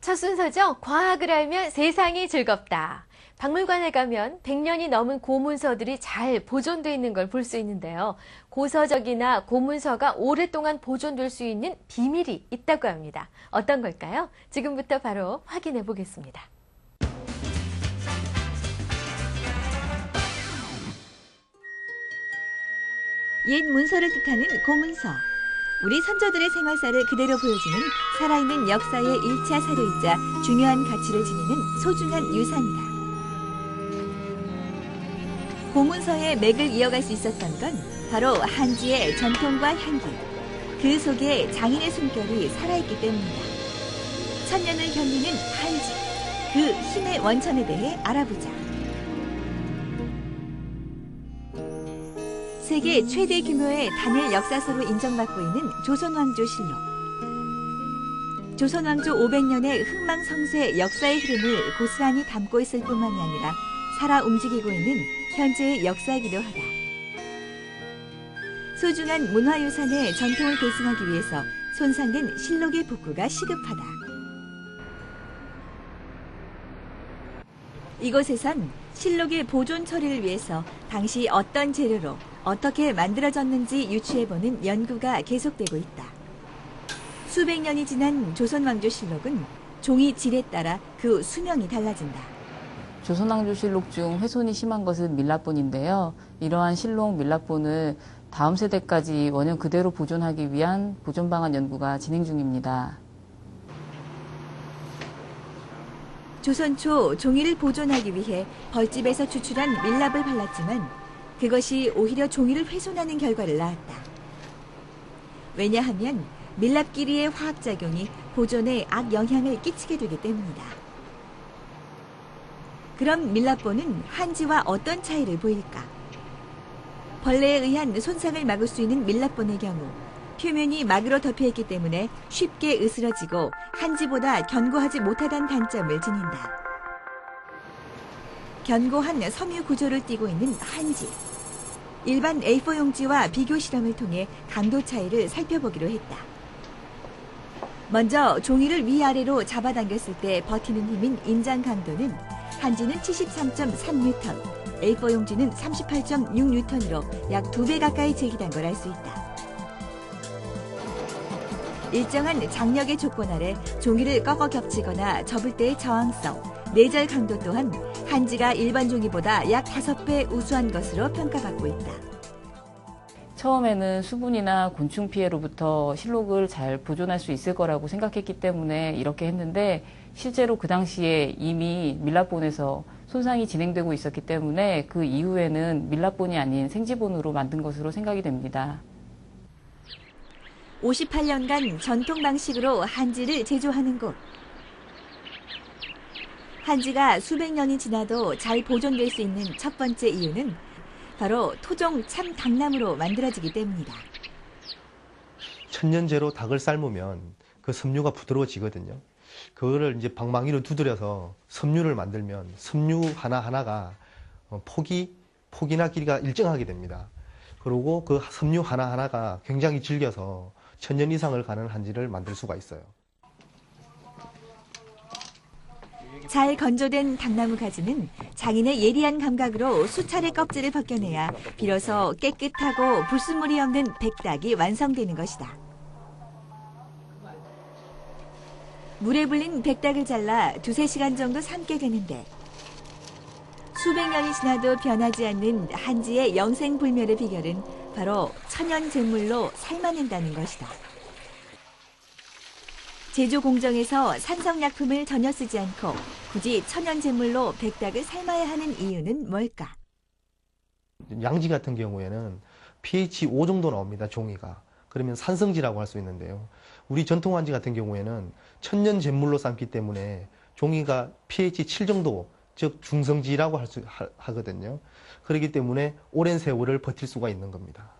첫 순서죠. 과학을 알면 세상이 즐겁다. 박물관에 가면 100년이 넘은 고문서들이 잘 보존되어 있는 걸 볼 수 있는데요. 고서적이나 고문서가 오랫동안 보존될 수 있는 비밀이 있다고 합니다. 어떤 걸까요? 지금부터 바로 확인해 보겠습니다. 옛 문서를 뜻하는 고문서. 우리 선조들의 생활사를 그대로 보여주는 살아있는 역사의 1차 사료이자 중요한 가치를 지니는 소중한 유산이다. 고문서의 맥을 이어갈 수 있었던 건 바로 한지의 전통과 향기, 그 속에 장인의 숨결이 살아있기 때문이다. 천년을 견디는 한지, 그 힘의 원천에 대해 알아보자. 세계 최대 규모의 단일 역사서로 인정받고 있는 조선왕조실록. 조선왕조 500년의 흥망성쇠 역사의 흐름을 고스란히 담고 있을 뿐만이 아니라 살아 움직이고 있는 현재의 역사이기도 하다. 소중한 문화유산의 전통을 계승하기 위해서 손상된 실록의 복구가 시급하다. 이곳에선 실록의 보존 처리를 위해서 당시 어떤 재료로 어떻게 만들어졌는지 유추해보는 연구가 계속되고 있다. 수백 년이 지난 조선왕조실록은 종이 질에 따라 그 수명이 달라진다. 조선왕조실록 중 훼손이 심한 것은 밀랍본인데요. 이러한 실록 밀랍본을 다음 세대까지 원형 그대로 보존하기 위한 보존 방안 연구가 진행 중입니다. 조선 초 종이를 보존하기 위해 벌집에서 추출한 밀랍을 발랐지만 그것이 오히려 종이를 훼손하는 결과를 낳았다. 왜냐하면 밀랍끼리의 화학작용이 보존에 악영향을 끼치게 되기 때문이다. 그럼 밀랍본은 한지와 어떤 차이를 보일까? 벌레에 의한 손상을 막을 수 있는 밀랍본의 경우 표면이 막으로 덮여있기 때문에 쉽게 으스러지고 한지보다 견고하지 못하다는 단점을 지닌다. 견고한 섬유 구조를 띠고 있는 한지. 일반 A4 용지와 비교 실험을 통해 강도 차이를 살펴보기로 했다. 먼저 종이를 위아래로 잡아당겼을 때 버티는 힘인 인장 강도는 한지는 73.3N, A4 용지는 38.6N으로 약 2배 가까이 제기된 걸 알 수 있다. 일정한 장력의 조건 아래 종이를 꺾어 겹치거나 접을 때의 저항성, 내절 강도 또한 한지가 일반 종이보다 약 5배 우수한 것으로 평가받고 있다. 처음에는 수분이나 곤충 피해로부터 실록을 잘 보존할 수 있을 거라고 생각했기 때문에 이렇게 했는데 실제로 그 당시에 이미 밀랍본에서 손상이 진행되고 있었기 때문에 그 이후에는 밀랍본이 아닌 생지본으로 만든 것으로 생각이 됩니다. 58년간 전통 방식으로 한지를 제조하는 곳. 한지가 수백 년이 지나도 잘 보존될 수 있는 첫 번째 이유는 바로 토종 참 닭나무로 만들어지기 때문이다. 천년제로 닭을 삶으면 그 섬유가 부드러워지거든요. 그거를 이제 방망이로 두드려서 섬유를 만들면 섬유 하나하나가 폭이나 길이가 일정하게 됩니다. 그리고 그 섬유 하나하나가 굉장히 질겨서 천년 이상을 가는 한지를 만들 수가 있어요. 잘 건조된 닭나무 가지는 장인의 예리한 감각으로 수차례 껍질을 벗겨내야 비로소 깨끗하고 불순물이 없는 백닭이 완성되는 것이다. 물에 불린 백닭을 잘라 2~3시간 정도 삶게 되는데 수백 년이 지나도 변하지 않는 한지의 영생불멸의 비결은 바로 천연제물로 삶아낸다는 것이다. 제조 공정에서 산성약품을 전혀 쓰지 않고 굳이 천연제물로 백닭을 삶아야 하는 이유는 뭘까? 양지 같은 경우에는 pH 5 정도 나옵니다, 종이가. 그러면 산성지라고 할 수 있는데요. 우리 전통 한지 같은 경우에는 천연제물로 삶기 때문에 종이가 pH 7 정도, 즉 중성지라고 하거든요. 그렇기 때문에 오랜 세월을 버틸 수가 있는 겁니다.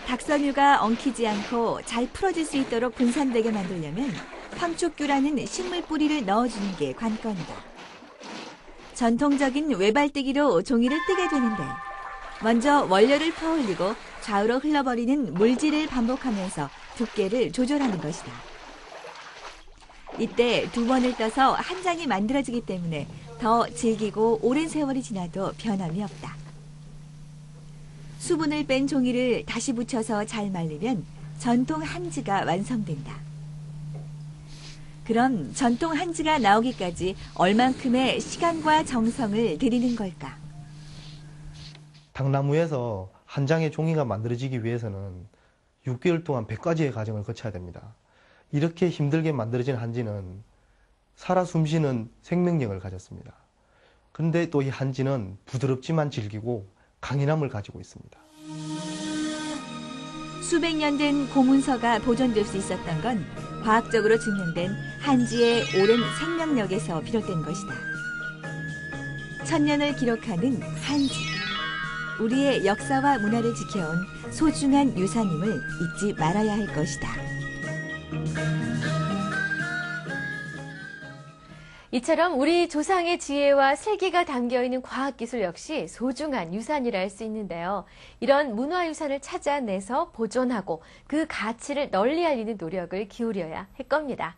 닭섬유가 엉키지 않고 잘 풀어질 수 있도록 분산되게 만들려면 황촉규라는 식물 뿌리를 넣어주는 게 관건이다. 전통적인 외발뜨기로 종이를 뜨게 되는데 먼저 원료를 퍼올리고 좌우로 흘러버리는 물질을 반복하면서 두께를 조절하는 것이다. 이때 두 번을 떠서 한 장이 만들어지기 때문에 더 질기고 오랜 세월이 지나도 변함이 없다. 수분을 뺀 종이를 다시 붙여서 잘 말리면 전통 한지가 완성된다. 그럼 전통 한지가 나오기까지 얼만큼의 시간과 정성을 들이는 걸까? 당나무에서 한 장의 종이가 만들어지기 위해서는 6개월 동안 100가지의 과정을 거쳐야 됩니다. 이렇게 힘들게 만들어진 한지는 살아 숨쉬는 생명력을 가졌습니다. 그런데 또 이 한지는 부드럽지만 질기고 강인함을 가지고 있습니다. 수백 년 된 고문서가 보존될 수 있었던 건 과학적으로 증명된 한지의 오랜 생명력에서 비롯된 것이다. 천년을 기록하는 한지. 우리의 역사와 문화를 지켜온 소중한 유산임을 잊지 말아야 할 것이다. 이처럼 우리 조상의 지혜와 슬기가 담겨있는 과학기술 역시 소중한 유산이라 할 수 있는데요. 이런 문화유산을 찾아내서 보존하고 그 가치를 널리 알리는 노력을 기울여야 할 겁니다.